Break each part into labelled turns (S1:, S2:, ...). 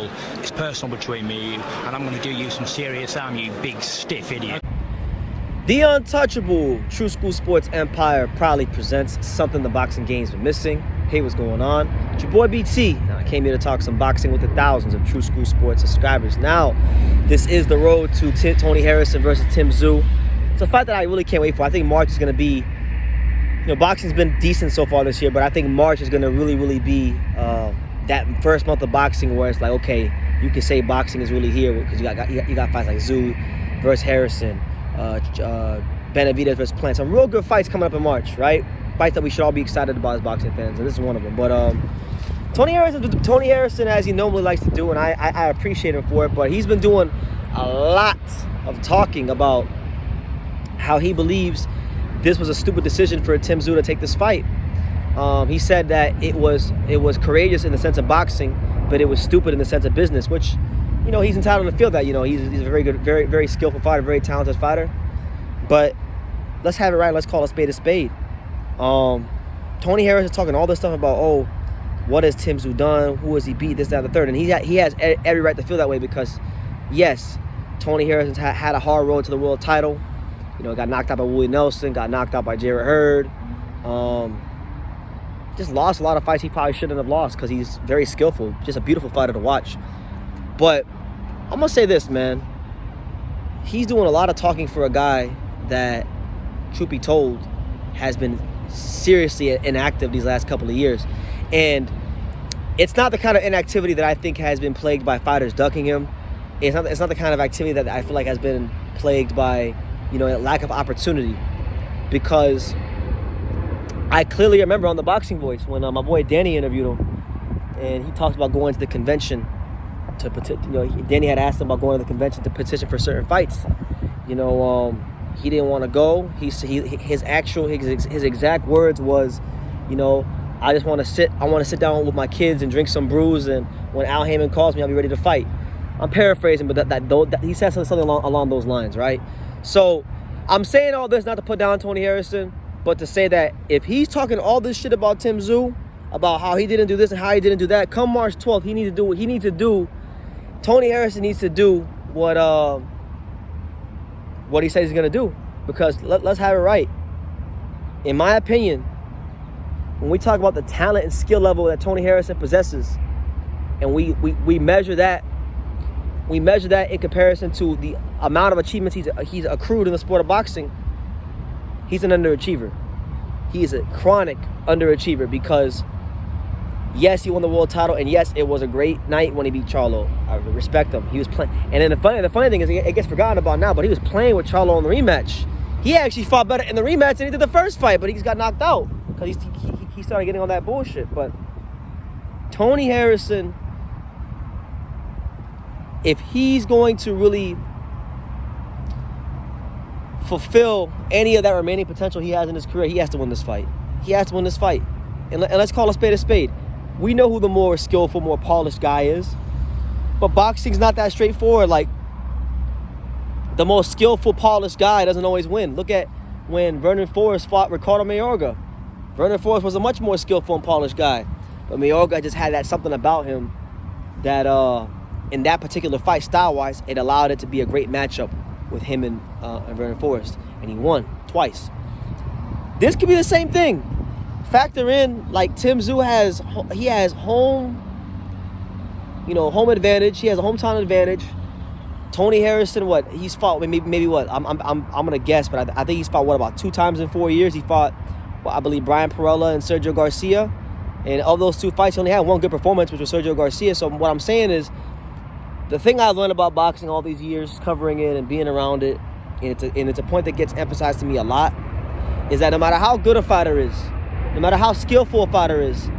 S1: football. It's personal between me and you, and I'm going to do you some serious harm, you big stiff idiot.
S2: The untouchable True School Sports Empire proudly presents something the boxing game's been missing. Hey, what's going on? It's your boy BT. And I came here to talk some boxing with the thousands of True School Sports subscribers. Now, this is the road to Tony Harrison versus Tim Tszyu. It's a fight that I really can't wait for. I think March is going to be, boxing's been decent so far this year, but I think March is going to really be that first month of boxing where it's like, okay, you can say boxing is really here because you got fights like Tszyu versus Harrison, Benavidez versus Plant. Some real good fights coming up in March, right? Fights that we should all be excited about as boxing fans, and this is one of them. But Tony Harrison, as he normally likes to do, and I appreciate him for it, but he's been doing a lot of talking about how he believes this was a stupid decision for Tim Tszyu to take this fight. He said that it was courageous in the sense of boxing, but it was stupid in the sense of business, which, he's entitled to feel that. He's a very good, very skillful fighter, very talented fighter. But let's have it right. Let's call a spade a spade. Tony Harris is talking all this stuff about, what has Tim Tszyu done? Who has he beat? This, that, and the third. And he has every right to feel that way because, yes, Tony Harris had a hard road to the world title. Got knocked out by Willie Nelson, got knocked out by Jarrett Hurd. Just lost a lot of fights he probably shouldn't have lost because he's very skillful. Just a beautiful fighter to watch. But I'm going to say this, man. He's doing a lot of talking for a guy that, truth be told, has been seriously inactive these last couple of years. And it's not the kind of inactivity that I think has been plagued by fighters ducking him. It's not the kind of activity that I feel like has been plagued by, lack of opportunity. Because I clearly remember on the Boxing Voice when my boy Danny interviewed him, and he talked about going to the convention to petition. Danny had asked him about going to the convention to petition for certain fights. He didn't want to go. His exact words was, I just want to sit down with my kids and drink some brews, and when Al Heyman calls me, I'll be ready to fight. I'm paraphrasing, but that he said something along those lines, right? So I'm saying all this not to put down Tony Harrison, but to say that if he's talking all this shit about Tim Tszyu, about how he didn't do this and how he didn't do that, come March 12th, he needs to do what he needs to do. Tony Harrison needs to do what he says he's going to do. Because let's have it right. In my opinion, when we talk about the talent and skill level that Tony Harrison possesses, and we measure that in comparison to the amount of achievements he's accrued in the sport of boxing, he's an underachiever. He is a chronic underachiever because, yes, he won the world title, and yes, it was a great night when he beat Charlo. I respect him. He was playing, and then the funny thing is, it gets forgotten about now, but he was playing with Charlo in the rematch. He actually fought better in the rematch than he did the first fight, but he just got knocked out because he started getting all that bullshit. But Tony Harrison, if he's going to really fulfill any of that remaining potential he has in his career, he has to win this fight. He has to win this fight. And let's call a spade a spade. We know who the more skillful, more polished guy is. But boxing's not that straightforward. Like, the most skillful, polished guy doesn't always win. Look at when Vernon Forrest fought Ricardo Mayorga. Vernon Forrest was a much more skillful and polished guy. But Mayorga just had that something about him that in that particular fight, style-wise, it allowed it to be a great matchup with him and Vernon Forrest. And he won twice. This could be the same thing. Factor in, like, Tim Tszyu has home advantage. He has a hometown advantage. Tony Harrison, he's fought maybe what? I'm gonna guess, but I think he's fought about 2 times in 4 years. He fought, I believe, Brian Perella and Sergio Garcia, and of those 2 fights, he only had one good performance, which was Sergio Garcia. So what I'm saying is, the thing I've learned about boxing all these years, covering it and being around it, and it's a point that gets emphasized to me a lot, is that no matter how good a fighter is, no matter how skillful a fighter is,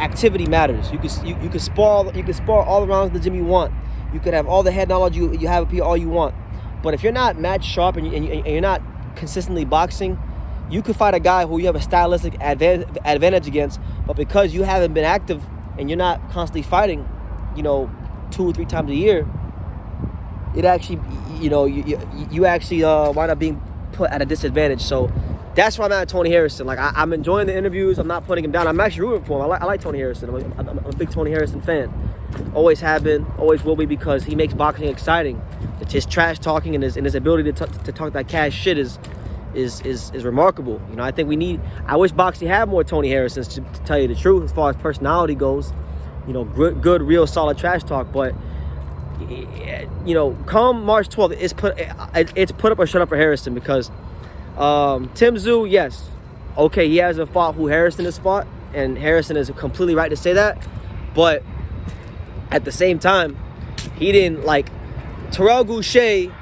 S2: activity matters. You can spar all the rounds in the gym you want. You could have all the head knowledge you have up here all you want. But if you're not match sharp and you're not consistently boxing, you could fight a guy who you have a stylistic advantage against, but because you haven't been active and you're not constantly fighting, 2 or 3 times a year, it actually, you actually wind up being put at a disadvantage. So that's why I'm at Tony Harrison. Like, I'm enjoying the interviews. I'm not putting him down. I'm actually rooting for him. I like Tony Harrison. I'm a big Tony Harrison fan. Always have been, always will be, because he makes boxing exciting. It's his trash talking and his ability to talk that cash shit is remarkable. You know, I wish boxing had more Tony Harrisons, to tell you the truth, as far as personality goes. You know, good, real solid trash talk. But you know, come March 12th, it's put up or shut up for Harrison, because Tim Tszyu, yes, okay, he hasn't fought who Harrison has fought, and Harrison is completely right to say that. But at the same time, he didn't, like, Terrell Goucher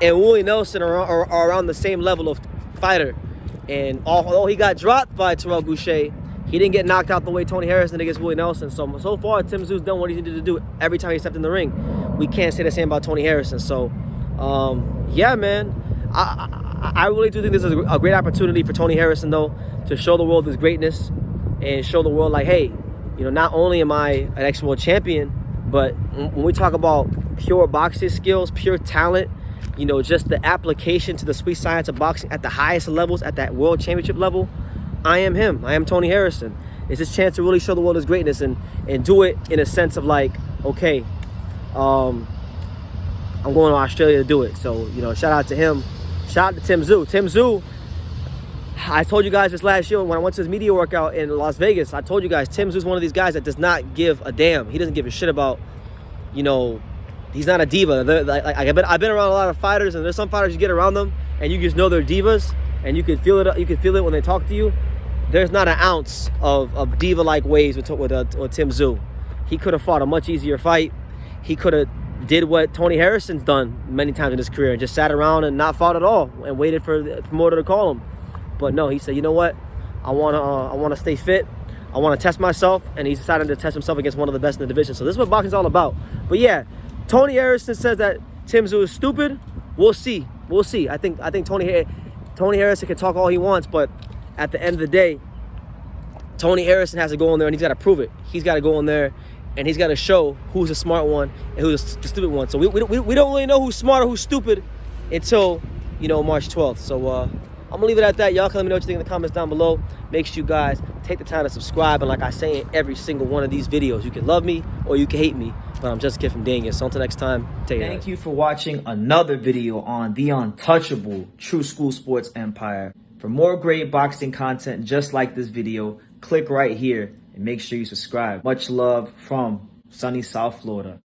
S2: and Willie Nelson are around the same level of fighter. And although he got dropped by Terrell Goucher, he didn't get knocked out the way Tony Harrison did against Willie Nelson. So far, Tim Tszyu done what he needed to do every time he stepped in the ring. We can't say the same about Tony Harrison. So, yeah, man. I really do think this is a great opportunity for Tony Harrison, though, to show the world his greatness and show the world, like, hey, you know, not only am I an ex-world champion, but when we talk about pure boxing skills, pure talent, you know, just the application to the sweet science of boxing at the highest levels, at that world championship level, I am him. I am Tony Harrison. It's his chance to really show the world his greatness and do it in a sense of, like, okay, I'm going to Australia to do it. So, you know, shout out to him. Shout out to Tim Tszyu. Tim Tszyu, I told you guys this last year when I went to his media workout in Las Vegas. I told you guys, Tim Tszyu is one of these guys that does not give a damn. He doesn't give a shit about, you know, he's not a diva. I've been around a lot of fighters, and there's some fighters you get around them and you just know they're divas, and you can feel it. You can feel it when they talk to you. There's not an ounce of diva-like ways with Tim Tszyu. He could have fought a much easier fight. He could have did what Tony Harrison's done many times in his career and just sat around and not fought at all and waited for the promoter to call him. But no, he said, you know what? I want to stay fit. I want to test myself, and he's decided to test himself against one of the best in the division. So this is what boxing's all about. But yeah, Tony Harrison says that Tim Tszyu is stupid. We'll see. We'll see. I think Tony Harrison can talk all he wants, but at the end of the day, Tony Harrison has to go in there and he's got to prove it. He's got to go in there and he's got to show who's the smart one and who's the stupid one. So we don't really know who's smart or who's stupid until, you know, March 12th. So I'm going to leave it at that. Y'all can let me know what you think in the comments down below. Make sure you guys take the time to subscribe. And like I say in every single one of these videos, you can love me or you can hate me, but I'm just a kid from Daniel. So until next time, take care. Thank you for watching another video on the untouchable True School Sports Empire. For more great boxing content just like this video, click right here and make sure you subscribe. Much love from sunny South Florida.